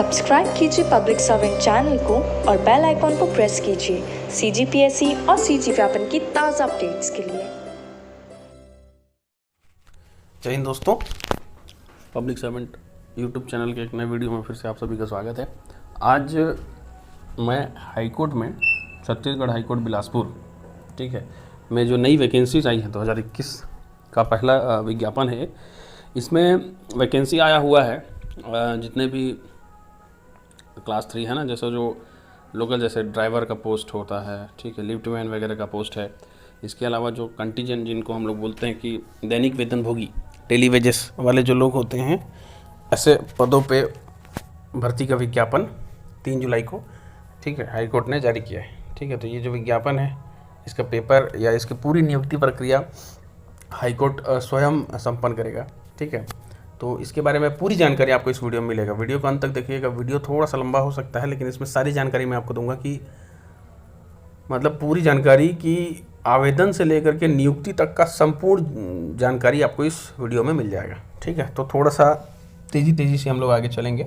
Subscribe कीजिए public servant channel को और बेल आइकॉन को प्रेस कीजिए सीजीपीएससी और सीजी व्यापन की ताज़ा अपडेट्स के लिए। जय हिंद दोस्तों, पब्लिक सर्वेंट यूट्यूब चैनल के एक नए वीडियो में फिर से आप सभी का स्वागत है। आज मैं हाईकोर्ट में छत्तीसगढ़ हाईकोर्ट बिलासपुर ठीक है में जो नई वैकेंसीज आई हैं 2021 का पहला विज्ञापन है। इसमें वैकेंसी आया हुआ है जितने भी क्लास 3 है ना, जैसे जो लोकल जैसे ड्राइवर का पोस्ट होता है ठीक है, लिफ्टमैन वगैरह का पोस्ट है। इसके अलावा जो कंटीजेंट जिनको हम लोग बोलते हैं कि दैनिक वेतनभोगी डेली वेजेस वाले जो लोग होते हैं, ऐसे पदों पे भर्ती का विज्ञापन 3 जुलाई को ठीक है हाईकोर्ट ने जारी किया है। ठीक है, तो ये जो विज्ञापन है इसका पेपर या इसकी पूरी नियुक्ति प्रक्रिया हाईकोर्ट स्वयं संपन्न करेगा। ठीक है, तो इसके बारे में पूरी जानकारी आपको इस वीडियो में मिलेगा। वीडियो को अंत तक देखिएगा। वीडियो थोड़ा सा लंबा हो सकता है लेकिन इसमें सारी जानकारी मैं आपको दूंगा कि मतलब पूरी जानकारी की आवेदन से लेकर के नियुक्ति तक का संपूर्ण जानकारी आपको इस वीडियो में मिल जाएगा। ठीक है, तो थोड़ा सा तेज़ी से हम लोग आगे चलेंगे।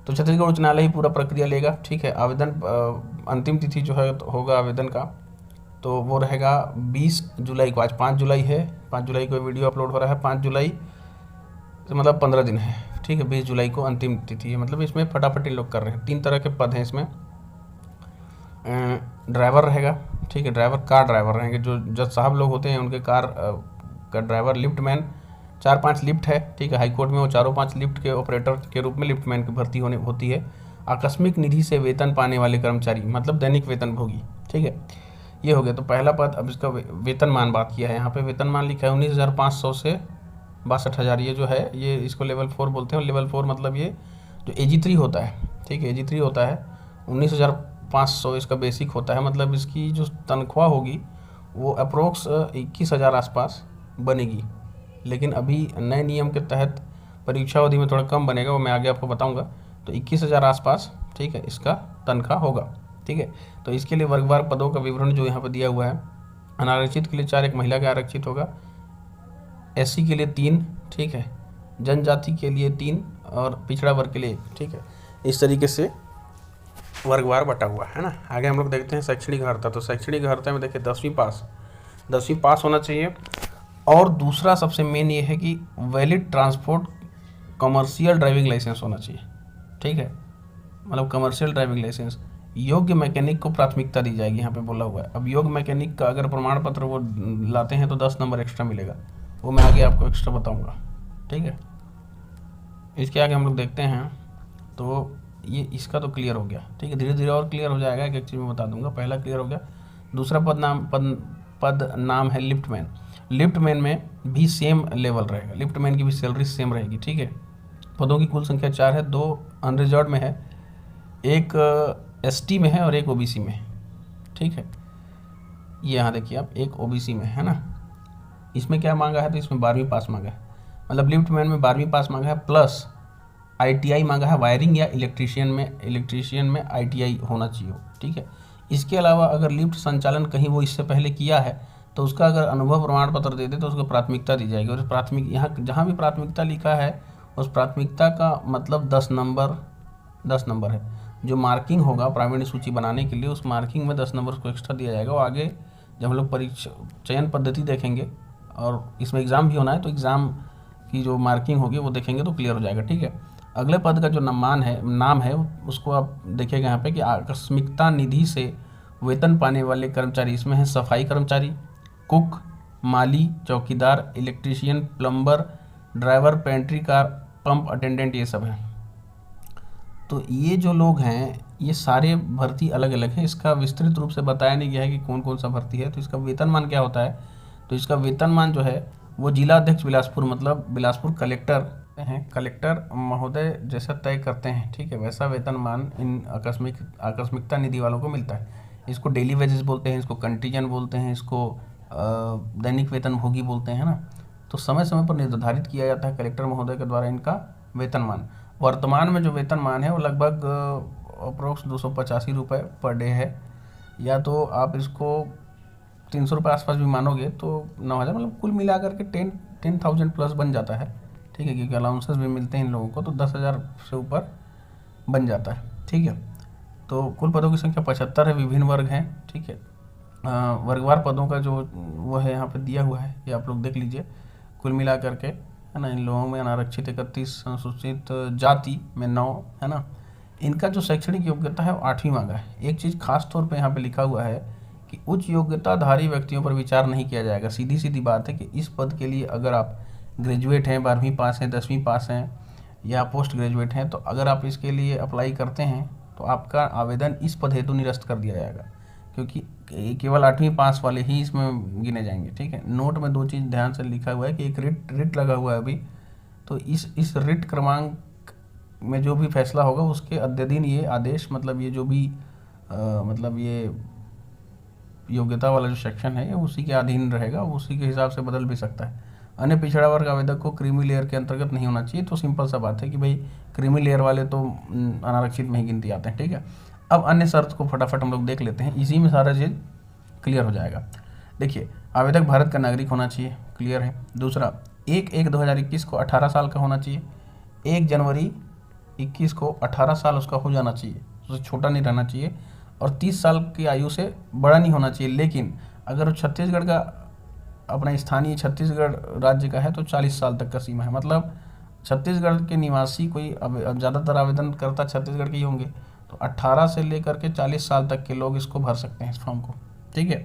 तो छत्तीसगढ़ उच्च न्यायालय ही पूरा प्रक्रिया लेगा। ठीक है, आवेदन अंतिम तिथि जो है होगा आवेदन का तो वो रहेगा 20 जुलाई को। आज 5 जुलाई है, 5 जुलाई को वीडियो अपलोड हो रहा है। 5 जुलाई तो मतलब 15 दिन है। ठीक है, 20 जुलाई को अंतिम तिथि है। मतलब इसमें फटाफट इन लोग कर रहे हैं। 3 तरह के पद हैं इसमें। ड्राइवर रहेगा, ठीक है, ड्राइवर कार ड्राइवर रहेंगे। जो जज साहब लोग होते हैं उनके कार का ड्राइवर। लिफ्टमैन 4-5 लिफ्ट है। ठीक है, हाईकोर्ट में वो 4-5 लिफ्ट के ऑपरेटर के रूप में लिफ्टमैन की भर्ती होती है। आकस्मिक निधि से वेतन पाने वाले कर्मचारी मतलब दैनिक वेतनभोगी। ठीक है, ये हो गया तो पहला पद। अब इसका वेतनमान बात किया है, यहाँ पे वेतनमान लिखा है 19,500 से 62,000। ये जो है ये इसको लेवल 4 बोलते हैं। लेवल 4 मतलब ये जो AG3 होता है, ठीक है, AG3 होता है 19,500 इसका बेसिक होता है। मतलब इसकी जो तनख्वाह होगी वो अप्रोक्स 21,000 आसपास बनेगी। लेकिन अभी नए नियम के तहत परीक्षा अवधि में थोड़ा कम बनेगा, वो मैं आगे आपको बताऊंगा। तो 21,000 आसपास ठीक है इसका तनख्वाह होगा। ठीक है, तो इसके लिए वर्गवार पदों का विवरण जो यहाँ पर दिया हुआ है। अनारक्षित के लिए 4, एक महिला का आरक्षित होगा। SC के लिए 3, ठीक है, जनजाति के लिए 3 और पिछड़ा वर्ग के लिए 1। ठीक है, इस तरीके से वर्गवार बटा हुआ है ना। आगे हम लोग देखते हैं शैक्षणिक अर्हता। तो शैक्षणिक अर्हता में देखिए 10वीं पास होना चाहिए। और दूसरा सबसे मेन ये है कि valid transport commercial driving licence होना चाहिए। ठीक है, मतलब कमर्शियल ड्राइविंग लाइसेंस। योग्य मैकेनिक को प्राथमिकता दी जाएगी, यहाँ पे बोला हुआ है। अब योग्य मैकेनिक का अगर प्रमाण पत्र वो लाते हैं तो 10 नंबर एक्स्ट्रा मिलेगा, वो मैं आगे आपको एक्स्ट्रा बताऊंगा। ठीक है, इसके आगे हम लोग देखते हैं तो ये इसका तो क्लियर हो गया। ठीक है, धीरे धीरे और क्लियर हो जाएगा। एक चीज़ मैं बता दूंगा। पहला क्लियर हो गया। दूसरा पद नाम है लिफ्टमैन। लिफ्टमैन में भी सेम लेवल रहेगा, लिफ्टमैन की भी सैलरी सेम रहेगी। ठीक है, पदों की कुल संख्या 4 है। 2 अनरिजर्व में है, एक ST में है और एक OBC में। ठीक है, ये यहाँ देखिए आप, एक OBC में है ना। इसमें क्या मांगा है तो इसमें 12वीं पास मांगा है। मतलब लिफ्टमैन में 12वीं पास मांगा है प्लस ITI मांगा है। वायरिंग या इलेक्ट्रीशियन में ITI होना चाहिए। ठीक है, इसके अलावा अगर लिफ्ट संचालन कहीं वो इससे पहले किया है तो उसका अगर अनुभव प्रमाण पत्र दे दे तो उसको प्राथमिकता दी जाएगी। और प्राथमिक यहाँ जहाँ भी प्राथमिकता लिखा है उस प्राथमिकता का मतलब 10 नंबर है। जो मार्किंग होगा प्रावीण्य सूची बनाने के लिए, उस मार्किंग में 10 नंबर को एक्स्ट्रा दिया जाएगा। वो आगे जब हम लोग परीक्षा चयन पद्धति देखेंगे और इसमें एग्ज़ाम भी होना है तो एग्ज़ाम की जो मार्किंग होगी वो देखेंगे तो क्लियर हो जाएगा। ठीक है, अगले पद का जो नाम है उसको आप देखिएगा यहाँ पे कि आकस्मिकता निधि से वेतन पाने वाले कर्मचारी। इसमें है सफाई कर्मचारी, कुक, माली, चौकीदार, electrician, plumber, driver, pantry car, pump attendant, ये सब है। तो ये जो लोग हैं ये सारे भर्ती अलग अलग है। इसका विस्तृत रूप से बताया नहीं गया है कि कौन कौन सा भर्ती है। तो इसका वेतनमान क्या होता है तो इसका वेतनमान जो है वो जिला अध्यक्ष बिलासपुर मतलब बिलासपुर कलेक्टर महोदय जैसा तय करते हैं। ठीक है, वैसा वेतनमान इन आकस्मिकता निधि वालों को मिलता है। इसको डेली वेजेस बोलते हैं, इसको कंटीजेंट बोलते हैं, इसको दैनिक वेतनभोगी बोलते हैं ना। तो समय समय पर निर्धारित किया जाता है कलेक्टर महोदय के द्वारा इनका वेतनमान। वर्तमान में जो वेतनमान है वो लगभग अप्रोक्स 285 रुपये पर डे है। या तो आप इसको 300 रुपये आसपास भी मानोगे तो 9,000 मतलब कुल मिला करके 10,000 प्लस बन जाता है। ठीक है, क्योंकि अलाउंसेस भी मिलते हैं इन लोगों को। तो 10,000 से ऊपर बन जाता है। ठीक है, तो कुल पदों की संख्या 75 है, विभिन्न वर्ग हैं। ठीक है, वर्गवार पदों का जो वो है यहाँ पे दिया हुआ है, ये आप लोग देख लीजिए। कुल मिला करके है ना, इन लोगों में अनारक्षित 31, अनुसूचित जाति में 9, है ना। इनका जो शैक्षणिक योग्यता है वो 8वीं मांगा है। एक चीज़ खास तौर पे यहाँ पे लिखा हुआ है कि उच्च योग्यताधारी व्यक्तियों पर विचार नहीं किया जाएगा। सीधी सीधी बात है कि इस पद के लिए अगर आप ग्रेजुएट हैं, 12वीं पास हैं, 10वीं पास हैं या पोस्ट ग्रेजुएट हैं, तो अगर आप इसके लिए अप्लाई करते हैं तो आपका आवेदन इस पद हेतु निरस्त कर दिया जाएगा, क्योंकि केवल 8वीं पास वाले ही इसमें गिने जाएंगे। ठीक है, नोट में 2 चीज़ ध्यान से लिखा हुआ है कि एक रिट लगा हुआ है अभी, तो इस रिट क्रमांक में जो भी फैसला होगा उसके अद्यतन ये आदेश, मतलब ये जो भी मतलब ये योग्यता वाला जो सेक्शन है ये उसी के अधीन रहेगा, उसी के हिसाब से बदल भी सकता है। अन्य पिछड़ा वर्ग आवेदक को क्रीमी लेयर के अंतर्गत नहीं होना चाहिए। तो सिंपल सा बात है कि भाई क्रीमी लेयर वाले तो अनारक्षित में ही गिनती आते हैं। ठीक है, अब अन्य शर्त को फटाफट हम लोग देख लेते हैं, इसी में सारा चीज़ क्लियर हो जाएगा। देखिए, आवेदक भारत का नागरिक होना चाहिए, क्लियर है। दूसरा, 1/1/2021 को 18 साल का होना चाहिए। 1 जनवरी 21 को 18 साल उसका हो जाना चाहिए, उससे छोटा नहीं रहना चाहिए, और 30 साल की आयु से बड़ा नहीं होना चाहिए। लेकिन अगर छत्तीसगढ़ का अपना स्थानीय छत्तीसगढ़ राज्य का है तो 40 साल तक का सीमा है। मतलब छत्तीसगढ़ के निवासी कोई, अब ज़्यादातर आवेदन करता छत्तीसगढ़ के ही होंगे, तो 18 से लेकर के 40 साल तक के लोग इसको भर सकते हैं, इस फॉर्म को। ठीक है,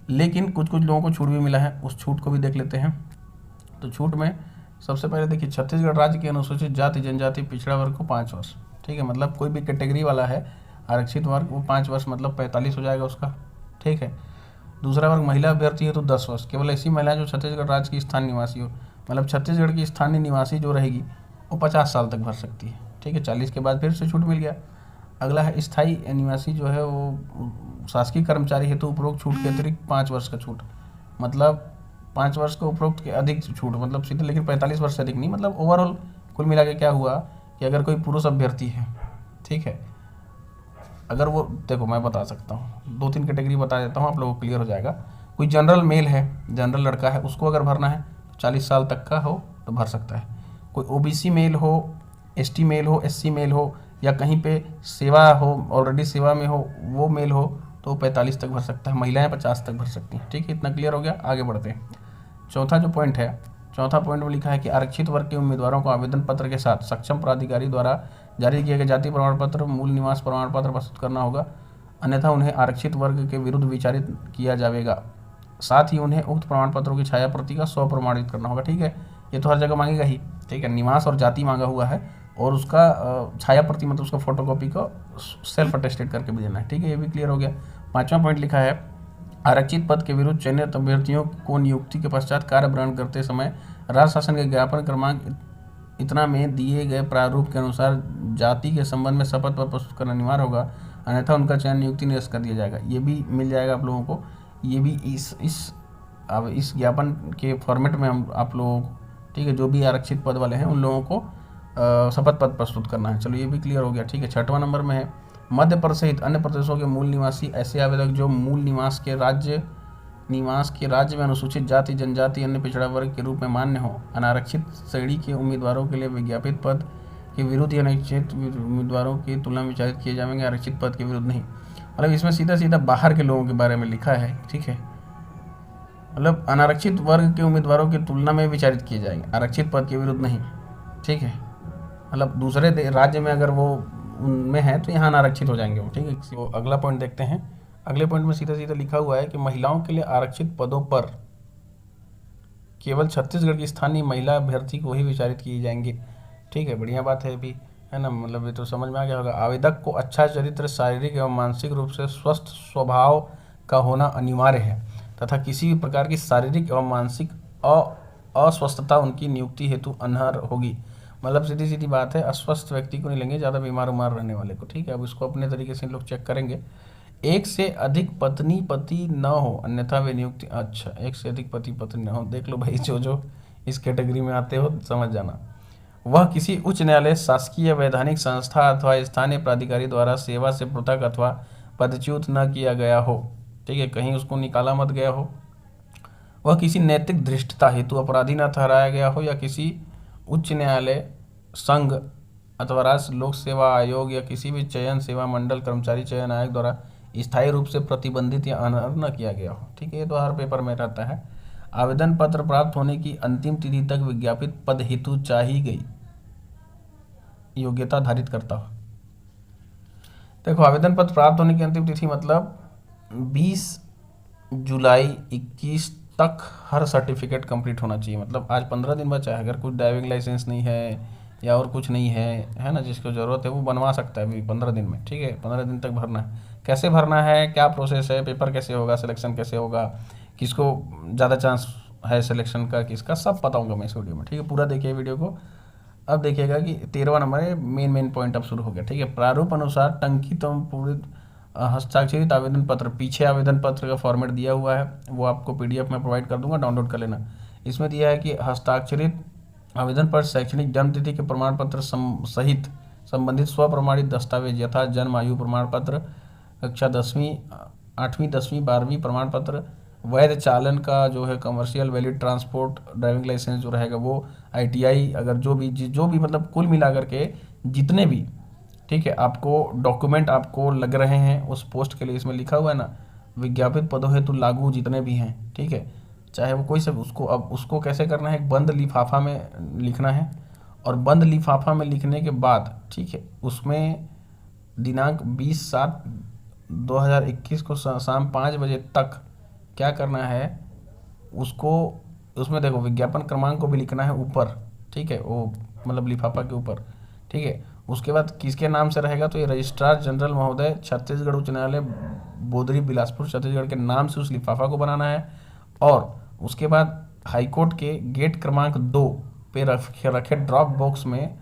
लेकिन कुछ कुछ लोगों को छूट भी मिला है, उस छूट को भी देख लेते हैं। तो छूट में सबसे पहले देखिए, छत्तीसगढ़ राज्य के अनुसूचित जाति जनजाति पिछड़ा वर्ग को 5 वर्ष। ठीक है, मतलब कोई भी कैटेगरी वाला है आरक्षित वर्ग, वो 5 वर्ष मतलब 45 हो जाएगा उसका। ठीक है, दूसरा वर्ग महिला अभ्यर्थी है तो 10 वर्ष, केवल ऐसी महिला जो छत्तीसगढ़ राज्य की स्थानीय निवासी हो, मतलब छत्तीसगढ़ की स्थानीय निवासी जो रहेगी वो 50 साल तक भर सकती है। ठीक है, 40 के बाद फिर से छूट मिल गया। अगला है स्थायी निवासी जो है वो शासकीय कर्मचारी है तो उपरोक्त छूट के अतिरिक्त 5 वर्ष का छूट, मतलब 5 वर्ष को उपरोक्त के अधिक छूट, मतलब सीधे, लेकिन 45 वर्ष से अधिक नहीं। मतलब ओवरऑल कुल मिला के क्या हुआ कि अगर कोई पुरुष अभ्यर्थी है, ठीक है, अगर वो, देखो मैं बता सकता हूँ, 2-3 कैटेगरी बता देता हूँ, आप लोगों को क्लियर हो जाएगा। कोई जनरल मेल है, जनरल लड़का है, उसको अगर भरना है तो 40 साल तक का हो तो भर सकता है। कोई ओबीसी मेल हो, एसटी मेल हो, एससी मेल हो, या कहीं पे सेवा हो, ऑलरेडी सेवा में हो, वो मेल हो तो 45 तक भर सकता है। महिलाएं 50 तक भर सकती हैं। ठीक है, इतना क्लियर हो गया, आगे बढ़ते हैं। चौथा जो पॉइंट है, चौथा पॉइंट में लिखा है कि आरक्षित वर्ग के उम्मीदवारों को आवेदन पत्र के साथ सक्षम प्राधिकारी द्वारा जारी किए गए जाति प्रमाण पत्र, मूल निवास प्रमाण पत्र प्रस्तुत करना होगा, अन्यथा उन्हें आरक्षित वर्ग के विरुद्ध विचारित किया जाएगा। साथ ही उन्हें उक्त प्रमाण पत्रों की छाया प्रति का स्वप्रमाणित करना होगा। ठीक है, ये तो हर जगह मांगेगा ही। ठीक है, निवास और जाति मांगा हुआ है, और उसका छाया प्रति मतलब उसका फोटोकॉपी को सेल्फ अटेस्टेड करके भी देना है। ठीक है, ये भी क्लियर हो गया। 5वां पॉइंट लिखा है, आरक्षित पद के विरुद्ध चयनित अभ्यर्थियों को नियुक्ति के पश्चात कार्य ग्रहण करते समय राज्य शासन के ज्ञापन क्रमांक इतना में दिए गए प्रारूप के अनुसार जाति के संबंध में शपथ पत्र प्रस्तुत करना अनिवार्य होगा, अन्यथा उनका चयन नियुक्ति निरस्त कर दिया जाएगा। ये भी मिल जाएगा आप लोगों को, ये भी इस ज्ञापन के फॉर्मेट में हम आप लोगों को, ठीक है, जो भी आरक्षित पद वाले हैं उन लोगों को शपथ पत्र प्रस्तुत करना है। चलो ये भी क्लियर हो गया। ठीक है, 6वां नंबर में है, मध्य प्रदेश सहित अन्य प्रदेशों के मूल निवासी ऐसे आवेदक जो मूल निवास के राज्य में अनुसूचित जाति जनजाति अन्य पिछड़ा वर्ग के रूप में मान्य हो, अनारक्षित श्रेणी के उम्मीदवारों के लिए विज्ञापित पद के विरुद्ध या अनारक्षित उम्मीदवारों की तुलना में विचारित किए जाएंगे, आरक्षित पद के विरुद्ध नहीं। मतलब इसमें सीधा सीधा बाहर के लोगों के बारे में लिखा है। ठीक है, मतलब अनारक्षित वर्ग के उम्मीदवारों की तुलना में विचारित किए जाएंगे, आरक्षित पद के विरुद्ध नहीं। ठीक है, मतलब दूसरे राज्य में अगर वो उनमें है तो यहाँ अनारक्षित हो जाएंगे वो। ठीक है, तो अगला पॉइंट देखते हैं। अगले पॉइंट में सीधा सीधा लिखा हुआ है कि महिलाओं के लिए आरक्षित पदों पर केवल छत्तीसगढ़ की स्थानीय महिला अभ्यर्थी को ही विचारित किए जाएंगे। ठीक है, बढ़िया बात है अभी, है ना, मतलब ये तो समझ में आ गया होगा। आवेदक को अच्छा चरित्र, शारीरिक एवं मानसिक रूप से स्वस्थ स्वभाव का होना अनिवार्य है तथा किसी भी प्रकार की शारीरिक एवं मानसिक अस्वस्थता उनकी नियुक्ति हेतु अनर्ह होगी। मतलब सीधी सीधी बात है, अस्वस्थ व्यक्ति को नहीं लेंगे, ज़्यादा बीमार उमार रहने वाले को। ठीक है, अब इसको अपने तरीके से लोग चेक करेंगे। 1 से अधिक पत्नी पति न हो, अन्यथा वे नियुक्ति, अच्छा 1 से अधिक पति पत्नी न हो, देख लो भाई, जो इस कैटेगरी में आते हो समझ जाना। वह किसी उच्च न्यायालय, शासकीय वैधानिक संस्था अथवा स्थानीय प्राधिकारी द्वारा सेवा से पृथक अथवा पदच्युत न किया गया हो। ठीक है, कहीं उसको निकाला मत गया हो। वह किसी नैतिक धृष्टता हेतु अपराधी न ठहराया गया हो, या किसी उच्च न्यायालय, संघ अथवा राष्ट्र लोक सेवा आयोग या किसी भी चयन सेवा मंडल कर्मचारी चयन आयोग द्वारा स्थायी रूप से प्रतिबंधित या अनर्ह न किया गया हो। ठीक है, ये तो हर पेपर में रहता है। आवेदन पत्र प्राप्त होने की अंतिम तिथि तक विज्ञापित पद हेतु चाही गई योग्यता धारित करता हो। देखो, आवेदन पत्र प्राप्त होने की अंतिम तिथि मतलब 20 जुलाई 21 तक हर सर्टिफिकेट कंप्लीट होना चाहिए। मतलब आज 15 दिन बचा है, अगर कुछ ड्राइविंग लाइसेंस नहीं है या और कुछ नहीं है ना, जिसको ज़रूरत है वो बनवा सकता है अभी 15 दिन में। ठीक है, 15 दिन तक भरना है। कैसे भरना है, क्या प्रोसेस है, पेपर कैसे होगा, सिलेक्शन कैसे होगा, किसको ज़्यादा चांस है सिलेक्शन का, किसका, सब बताऊंगा मैं इस वीडियो में। ठीक है, पूरा देखिए वीडियो को। अब देखिएगा कि 13वां नंबर है, मेन पॉइंट अब शुरू हो गया। ठीक है, प्रारूप अनुसार टंकित एवं पूरित हस्ताक्षरित आवेदन पत्र, पीछे आवेदन पत्र का फॉर्मेट दिया हुआ है, वो आपको PDF में प्रोवाइड कर दूंगा, डाउनलोड कर लेना। इसमें दिया है कि हस्ताक्षरित आवेदन पर शैक्षणिक जन्म तिथि के प्रमाण पत्र सहित संबंधित स्वप्रमाणित दस्तावेज यथा जन्म आयु प्रमाण पत्र, कक्षा 10वीं 8वीं 10वीं 12वीं प्रमाण पत्र, वैध चालन का जो है commercial valid transport driving licence जो रहेगा वो, ITI, अगर जो भी मतलब कुल मिलाकर के जितने भी, ठीक है, आपको डॉक्यूमेंट आपको लग रहे हैं उस पोस्ट के लिए, इसमें लिखा हुआ है ना, विज्ञापित पदों हेतु लागू जितने भी हैं, ठीक है, चाहे वो कोई सब, उसको अब उसको कैसे करना है, एक बंद लिफाफा में लिखना है। और बंद लिफाफा में लिखने के बाद, ठीक है, उसमें दिनांक 20/7/2021 को शाम 5 बजे तक क्या करना है, उसको उसमें देखो विज्ञापन क्रमांक को भी लिखना है ऊपर। ठीक है, वो मतलब लिफाफा के ऊपर। ठीक है, उसके बाद किसके नाम से रहेगा, तो ये रजिस्ट्रार जनरल महोदय छत्तीसगढ़ उच्च न्यायालय बोदरी बिलासपुर छत्तीसगढ़ के नाम से उस लिफाफा को बनाना है। और उसके बाद हाईकोर्ट के गेट क्रमांक 2 पे रखे ड्रॉप बॉक्स में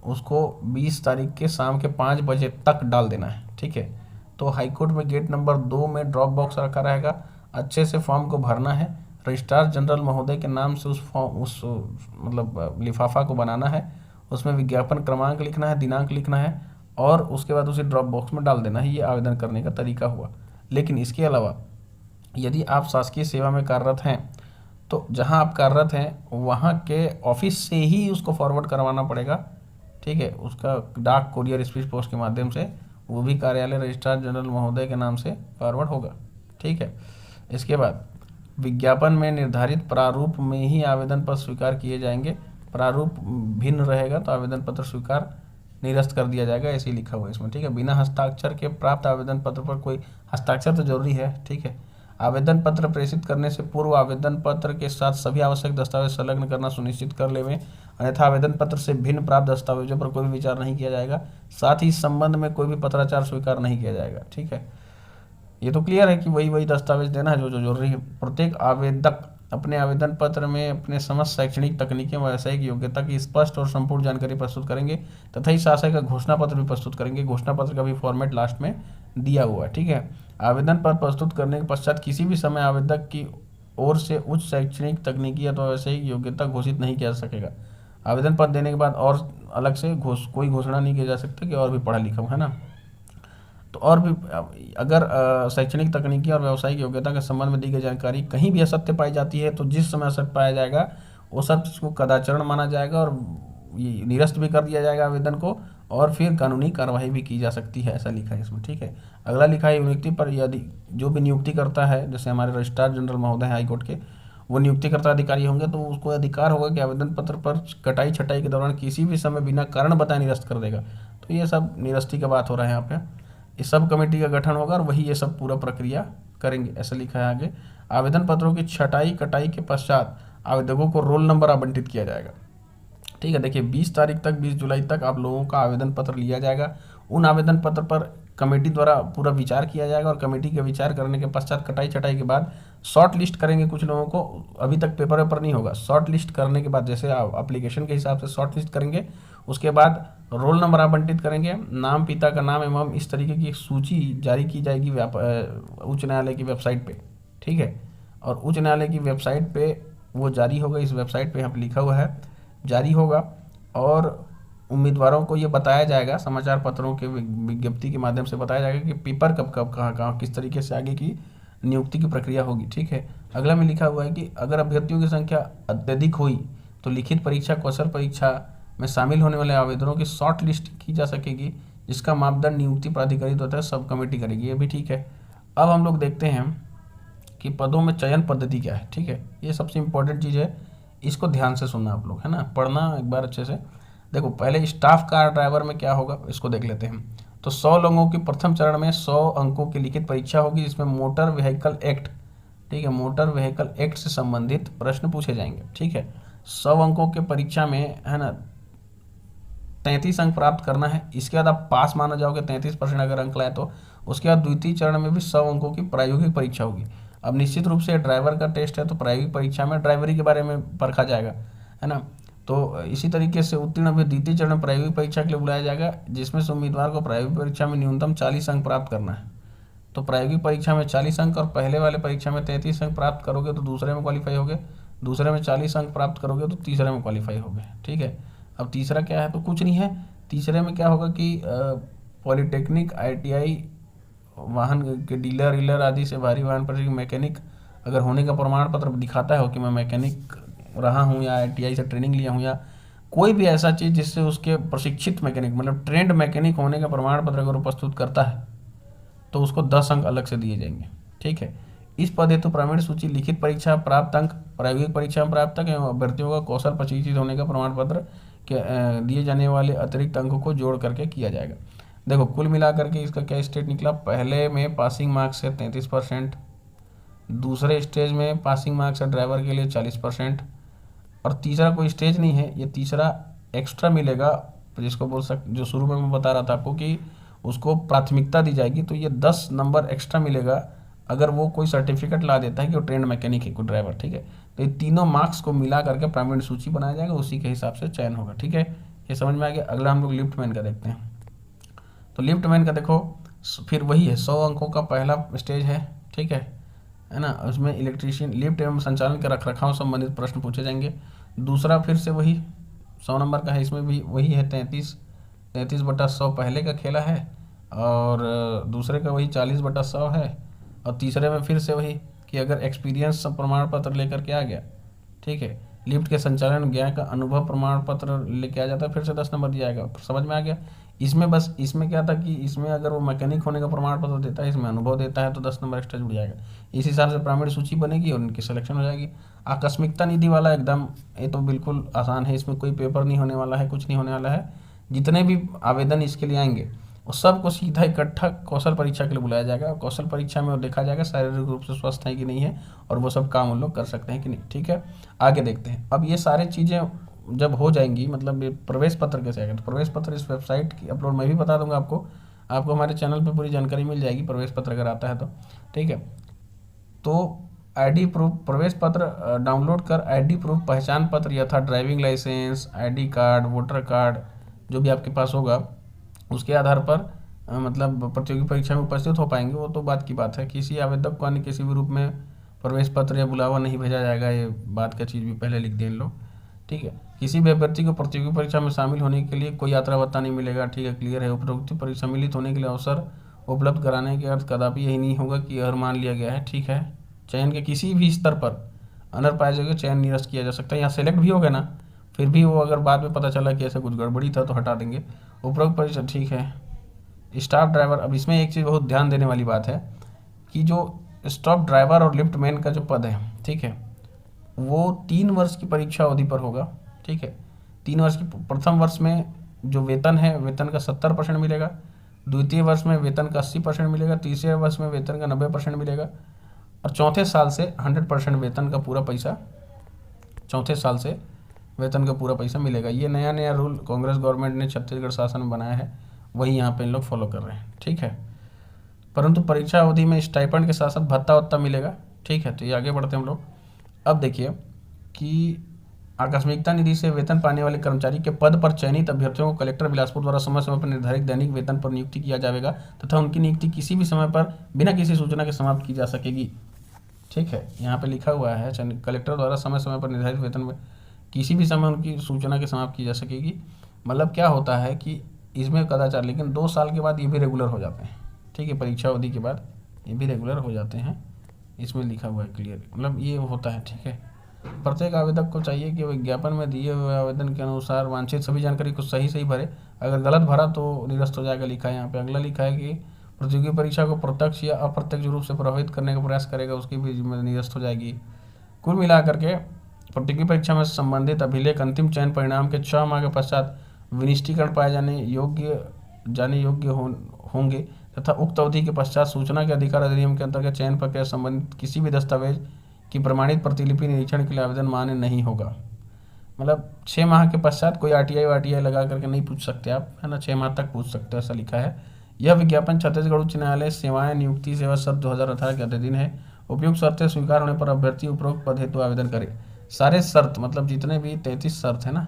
उसको 20 तारीख के शाम के 5 बजे तक डाल देना है। ठीक है, तो हाईकोर्ट में गेट नंबर 2 में ड्रॉप बॉक्स रखा रहेगा। अच्छे से फॉर्म को भरना है, रजिस्ट्रार जनरल महोदय के नाम से उस मतलब लिफाफा को बनाना है, उसमें विज्ञापन क्रमांक लिखना है, दिनांक लिखना है और उसके बाद उसे ड्रॉप बॉक्स में डाल देना है। ये आवेदन करने का तरीका हुआ। लेकिन इसके अलावा यदि आप शासकीय सेवा में कार्यरत हैं तो जहां आप कार्यरत हैं वहां के ऑफिस से ही उसको फॉरवर्ड करवाना पड़ेगा। ठीक है, उसका डाक, कोरियर, स्पीड पोस्ट के माध्यम से वो भी कार्यालय रजिस्ट्रार जनरल महोदय के नाम से फॉरवर्ड होगा। ठीक है, इसके बाद विज्ञापन में निर्धारित प्रारूप में ही आवेदन पत्र स्वीकार किए जाएंगे। प्रारूप भिन्न रहेगा तो आवेदन पत्र स्वीकार निरस्त कर दिया जाएगा, ऐसे ही लिखा हुआ है इसमें। ठीक है, बिना हस्ताक्षर के प्राप्त आवेदन पत्र पर कोई हस्ताक्षर तो जरूरी है। ठीक है, आवेदन पत्र प्रेषित करने से पूर्व आवेदन पत्र के साथ सभी आवश्यक दस्तावेज संलग्न करना सुनिश्चित कर लेवें, अन्यथा आवेदन पत्र से भिन्न प्राप्त दस्तावेजों पर कोई विचार नहीं किया जाएगा। साथ ही इस संबंध में कोई भी पत्राचार स्वीकार नहीं किया जाएगा। ठीक है, ये तो क्लियर है कि वही दस्तावेज देना है जो जरूरी है। प्रत्येक आवेदक अपने आवेदन पत्र में अपने समस्त शैक्षणिक, तकनीकी व व्यावसायिक योग्यता की स्पष्ट और संपूर्ण जानकारी प्रस्तुत करेंगे तथा इस आशय का घोषणा पत्र भी प्रस्तुत करेंगे। घोषणा पत्र का भी फॉर्मेट लास्ट में दिया हुआ है। ठीक है, आवेदन पत्र प्रस्तुत करने के पश्चात किसी भी समय आवेदक की ओर से उच्च शैक्षणिक, तकनीकी अथवा व्यावसायिक योग्यता घोषित नहीं किया जा सकेगा। आवेदन पत्र देने के बाद और अलग से कोई घोषणा नहीं किया जा सकता कि और भी पढ़ा लिखा है ना। तो और भी अगर शैक्षणिक, तकनीकी और व्यावसायिक योग्यता के संबंध में दी गई जानकारी कहीं भी असत्य पाई जाती है तो जिस समय असत्य पाया जाएगा वो सब चीज़ को कदाचरण माना जाएगा और ये निरस्त भी कर दिया जाएगा आवेदन को, और फिर कानूनी कार्रवाई भी की जा सकती है, ऐसा लिखा है इसमें। ठीक है, अगला लिखा है नियुक्ति पर, यदि जो भी नियुक्ति करता है, जैसे हमारे रजिस्ट्रार जनरल महोदय हैं हाईकोर्ट के, वो नियुक्तिकर्ता अधिकारी होंगे तो उसको अधिकार होगा कि आवेदन पत्र पर कटाई छटाई के दौरान किसी भी समय बिना कारण बताए निरस्त कर देगा। तो ये सब निरस्ती का बात हो रहा है यहाँ पे। इस सब कमेटी का गठन होगा और वही ये सब पूरा प्रक्रिया करेंगे, ऐसा लिखा है आगे। आवेदन पत्रों की छटाई कटाई के पश्चात आवेदकों को रोल नंबर आवंटित किया जाएगा। ठीक है, देखिए 20 तारीख तक, 20 जुलाई तक आप लोगों का आवेदन पत्र लिया जाएगा। उन आवेदन पत्र पर कमेटी द्वारा पूरा विचार किया जाएगा और कमेटी के विचार करने के पश्चात कटाई छटाई के बाद शॉर्ट लिस्ट करेंगे कुछ लोगों को। अभी तक पेपर वेपर नहीं होगा, शॉर्ट लिस्ट करने के बाद जैसे एप्लीकेशन के हिसाब से शॉर्ट लिस्ट करेंगे, उसके बाद रोल नंबर आवंटित करेंगे, नाम, पिता का नाम एवं इस तरीके की एक सूची जारी की जाएगी उच्च न्यायालय की वेबसाइट पे। ठीक है, और उच्च न्यायालय की वेबसाइट पे वो जारी होगा। इस वेबसाइट पे यहाँ पे लिखा हुआ है जारी होगा और उम्मीदवारों को ये बताया जाएगा, समाचार पत्रों के विज्ञप्ति के माध्यम से बताया जाएगा कि पेपर कब कब कहाँ किस तरीके से आगे की नियुक्ति की प्रक्रिया होगी। ठीक है, अगला में लिखा हुआ है कि अगर अभ्यर्थियों की संख्या अत्यधिक हुई तो लिखित परीक्षा, कौशल परीक्षा में शामिल होने वाले आवेदनों की शॉर्ट लिस्ट की जा सकेगी, जिसका मापदंड नियुक्ति प्राधिकारी द्वारा सब कमेटी करेगी। ये भी ठीक है। अब हम लोग देखते हैं कि पदों में चयन पद्धति क्या है। ठीक है, ये सबसे इम्पोर्टेंट चीज़ है, इसको ध्यान से सुनना आप लोग, है ना, पढ़ना एक बार अच्छे से। देखो पहले स्टाफ कार ड्राइवर में क्या होगा इसको देख लेते हैं। तो 100 लोगों की प्रथम चरण में 100 अंकों की लिखित परीक्षा होगी, जिसमें मोटर व्हीकल एक्ट, ठीक है, मोटर व्हीकल एक्ट से संबंधित प्रश्न पूछे जाएंगे। ठीक है, 100 अंकों के परीक्षा में, है ना, 33 अंक प्राप्त करना है। इसके बाद आप पास माना जाओगे 33% अगर अंक लाए तो। उसके बाद द्वितीय चरण में भी 100 अंकों की प्रायोगिक परीक्षा होगी। अब निश्चित रूप से ड्राइवर का टेस्ट है तो प्रायोगिक परीक्षा में ड्राइवरी के बारे में परखा जाएगा, है ना। तो इसी तरीके से उत्तीर्ण भी द्वितीय चरण में प्रायोगिक परीक्षा के लिए बुलाया जाएगा, जिसमें से उम्मीदवार को प्रायोगिक परीक्षा में न्यूनतम 40 अंक प्राप्त करना है। तो प्रायोगिक परीक्षा में 40 अंक और पहले वाले परीक्षा में 33 अंक प्राप्त करोगे तो दूसरे में क्वालिफाई होगे, दूसरे में 40 अंक प्राप्त करोगे तो तीसरे में क्वालिफाई होगे। ठीक है, अब तीसरा क्या है, तो कुछ नहीं है। तीसरे में क्या होगा कि पॉलिटेक्निक, ITI, वाहन के डीलर आदि से भारी वाहन पर मैकेनिक अगर होने का प्रमाण पत्र दिखाता है कि मैं मैकेनिक रहा हूँ या ITI से ट्रेनिंग लिया हूँ या कोई भी ऐसा चीज़ जिससे उसके प्रशिक्षित मैकेनिक मतलब ट्रेंड मैकेनिक होने का प्रमाण पत्र अगर प्रस्तुत करता है तो उसको 10 अंक अलग से दिए जाएंगे। ठीक है, इस पद हेतु प्रावीण्य सूची, लिखित परीक्षा प्राप्त अंक, प्रायोगिक परीक्षा में प्राप्त अंक एवं अभ्यर्थियों का कौशल प्रशिक्षित होने का प्रमाण पत्र के दिए जाने वाले अतिरिक्त अंकों को जोड़ करके किया जाएगा। देखो कुल मिलाकर के इसका क्या स्टेट निकला, पहले में पासिंग मार्क्स है 33%, दूसरे स्टेज में पासिंग मार्क्स है ड्राइवर के लिए 40%, और तीसरा कोई स्टेज नहीं है, ये तीसरा एक्स्ट्रा मिलेगा, जिसको बोल जो शुरू में मैं बता रहा था आपको कि उसको प्राथमिकता दी जाएगी, तो ये 10 नंबर एक्स्ट्रा मिलेगा अगर वो कोई सर्टिफिकेट ला देता है कि वो ट्रेंड मैकेनिक है कोई ड्राइवर। ठीक है, तो ये तीनों मार्क्स को मिला करके प्रावीण्य सूची बनाया जाएगा, उसी के हिसाब से चयन होगा। ठीक है, ये समझ में आ गया। अगला हम लोग लिफ्टमैन का देखते हैं। तो लिफ्टमैन का देखो फिर वही है, 100 अंकों का पहला स्टेज है। ठीक है ना, उसमें इलेक्ट्रीशियन, लिफ्ट एवं संचालन के रखरखाव संबंधित प्रश्न पूछे जाएंगे। दूसरा फिर से वही 100 नंबर का है, इसमें भी वही है 33/100 पहले का खेला है, और दूसरे का वही 40/100 है, और तीसरे में फिर से वही कि अगर एक्सपीरियंस प्रमाण पत्र लेकर के आ गया, ठीक है, लिफ्ट के संचालन ज्ञान का अनुभव प्रमाण पत्र लेके आ जाता है, फिर से 10 नंबर दिया जाएगा। समझ में आ गया। इसमें बस इसमें क्या था कि इसमें अगर वो मैकेनिक होने का प्रमाण पत्र देता है, इसमें अनुभव देता है, तो 10 नंबर एक्स्ट्रा जुड़ जाएगा। इस हिसाब से प्राइमरी सूची बनेगी और उनकी सिलेक्शन हो जाएगी। आकस्मिकता निधि वाला एकदम ये तो बिल्कुल आसान है, इसमें कोई पेपर नहीं होने वाला है, कुछ नहीं होने वाला है। जितने भी आवेदन इसके लिए आएंगे वो सबको सीधा इकट्ठा कौशल परीक्षा के लिए बुलाया जाएगा। कौशल परीक्षा में देखा जाएगा शारीरिक रूप से स्वस्थ है कि नहीं है, और वो सब काम उन लोग कर सकते हैं कि नहीं। ठीक है, आगे देखते हैं। अब ये सारी चीज़ें जब हो जाएंगी, मतलब ये प्रवेश पत्र कैसे आएगा, तो प्रवेश पत्र इस वेबसाइट की अपलोड मैं भी बता दूंगा आपको हमारे चैनल पे पूरी जानकारी मिल जाएगी प्रवेश पत्र अगर आता है तो। ठीक है, तो ID प्रूफ, प्रवेश पत्र डाउनलोड कर ID प्रूफ, पहचान पत्र यथा driving licence, ID card, voter card जो भी आपके पास होगा उसके आधार पर मतलब प्रतियोगी परीक्षा में उपस्थित हो पाएंगे। वो तो बात की बात है। किसी आवेदक को अन्य किसी भी रूप में प्रवेश पत्र या बुलावा नहीं भेजा जाएगा, ये बात का चीज़ भी पहले लिख दें इन लोग। ठीक है, किसी भी अभ्यर्थी को प्रतियोगी परीक्षा में शामिल होने के लिए कोई यात्रा भत्ता नहीं मिलेगा। ठीक है, क्लियर है। उपरोक्त परीक्षा सम्मिलित होने के लिए अवसर उपलब्ध कराने के अर्थ कदापि यही नहीं होगा कि यह मान लिया गया है। ठीक है, चयन के किसी भी स्तर पर अनर पाए जाएगा, चयन निरस्त किया जा सकता है। यहाँ सेलेक्ट भी हो गया ना, फिर भी वो अगर बाद में पता चला कि ऐसा कुछ गड़बड़ी था तो हटा देंगे। उपरोक्त परीक्षा, ठीक है। स्टाफ ड्राइवर, अब इसमें एक चीज़ बहुत ध्यान देने वाली बात है कि जो स्टाफ ड्राइवर और लिफ्ट मैन का जो पद है, ठीक है, वो 3 वर्ष की परीक्षा अवधि पर होगा। ठीक है, 3 वर्ष की, प्रथम वर्ष में जो वेतन है, वेतन का 70% मिलेगा, द्वितीय वर्ष में वेतन का 80% मिलेगा, तीसरे वर्ष में वेतन का 90% मिलेगा, और चौथे साल से 100% वेतन का पूरा पैसा, चौथे साल से वेतन का पूरा पैसा मिलेगा। ये नया रूल कांग्रेस गवर्नमेंट ने छत्तीसगढ़ शासन में बनाया है, वही यहाँ पे इन लोग फॉलो कर रहे हैं। ठीक है, परंतु परीक्षा अवधि में स्टाइपेंड के साथ साथ भत्ता वत्ता मिलेगा। ठीक है, तो ये आगे बढ़ते हैं हम लोग। अब देखिए कि आकस्मिकता निधि से वेतन पाने वाले कर्मचारी के पद पर चयनित अभ्यर्थियों को कलेक्टर बिलासपुर द्वारा समय समय पर निर्धारित दैनिक वेतन पर नियुक्ति किया जाएगा तथा उनकी नियुक्ति किसी भी समय पर बिना किसी सूचना के समाप्त की जा सकेगी। ठीक है, यहाँ पे लिखा हुआ है कलेक्टर द्वारा समय समय पर निर्धारित वेतन में किसी भी समय उनकी सूचना के समाप्त की जा सकेगी। मतलब क्या होता है कि इसमें कदाचार, लेकिन 2 साल के बाद ये भी रेगुलर हो जाते हैं। ठीक है, परीक्षा अवधि के बाद ये भी रेगुलर हो जाते हैं, इसमें लिखा हुआ है क्लियर, मतलब ये होता है। ठीक है, प्रत्येक आवेदक को चाहिए कि विज्ञापन में दिए हुए आवेदन के अनुसार वांछित सभी जानकारी को सही सही भरे। अगर गलत भरा तो निरस्त हो जाएगा। लिखा है यहाँ पे। अगला लिखा है कि प्रतियोगी परीक्षा को प्रत्यक्ष या अप्रत्यक्ष रूप से प्रभावित करने का प्रयास करेगा, उसकी भी निरस्त हो जाएगी। कुल मिलाकर के प्रतियोगी परीक्षा में संबंधित अभिलेख अंतिम चयन परिणाम के 6 माह के पश्चात विनिष्टीकरण पाए जाने योग्य होंगे तथा उक्त अवधि के पश्चात सूचना के अधिकार अधिनियम के अंतर्गत चयन प्रक्रिया संबंधित किसी भी दस्तावेज की प्रमाणित प्रतिलिपि निरीक्षण के लिए आवेदन मान्य नहीं होगा। मतलब 6 माह के पश्चात कोई RTI लगा करके नहीं पूछ सकते आप, है ना। 6 माह तक पूछ सकते हो, ऐसा लिखा है। यह विज्ञापन छत्तीसगढ़ उच्च न्यायालय सेवाएं नियुक्ति सेवा शर्त 2018 के अधीन है। उपयुक्त शर्तें स्वीकार होने पर अभ्यर्थी उपरोक्त पद हेतु आवेदन करे। सारे शर्त मतलब जितने भी 33 शर्त है ना,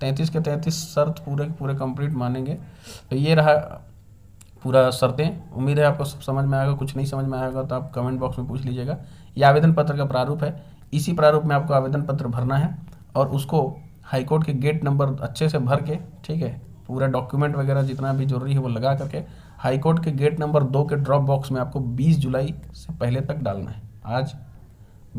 33 के 33 शर्त पूरे के पूरे कंप्लीट मानेंगे। तो ये रहा पूरा शर्तें। उम्मीद है आपको सब समझ में आएगा। कुछ नहीं समझ में आएगा तो आप कमेंट बॉक्स में पूछ लीजिएगा। ये आवेदन पत्र का प्रारूप है। इसी प्रारूप में आपको आवेदन पत्र भरना है और उसको हाईकोर्ट के गेट नंबर अच्छे से भर के, ठीक है, पूरा डॉक्यूमेंट वगैरह जितना भी जरूरी है वो लगा करके हाईकोर्ट के गेट नंबर 2 के ड्रॉप बॉक्स में आपको 20 जुलाई से पहले तक डालना है। आज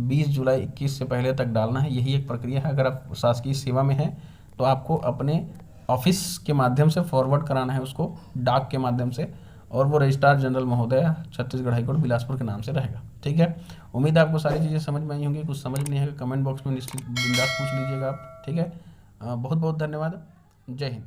20 जुलाई 21 से पहले तक डालना है। यही एक प्रक्रिया है। अगर आप शासकीय सेवा में हैं तो आपको अपने ऑफिस के माध्यम से फॉरवर्ड कराना है उसको, डाक के माध्यम से, और वो रजिस्ट्रार जनरल महोदय छत्तीसगढ़ हाईकोर्ट बिलासपुर के नाम से रहेगा। ठीक है। उम्मीद है आपको सारी चीज़ें समझ में आई होंगी। कुछ समझ नहीं है कमेंट बॉक्स में निश्चित बिंदास पूछ लीजिएगा आप। ठीक है। बहुत बहुत धन्यवाद। जय हिंद।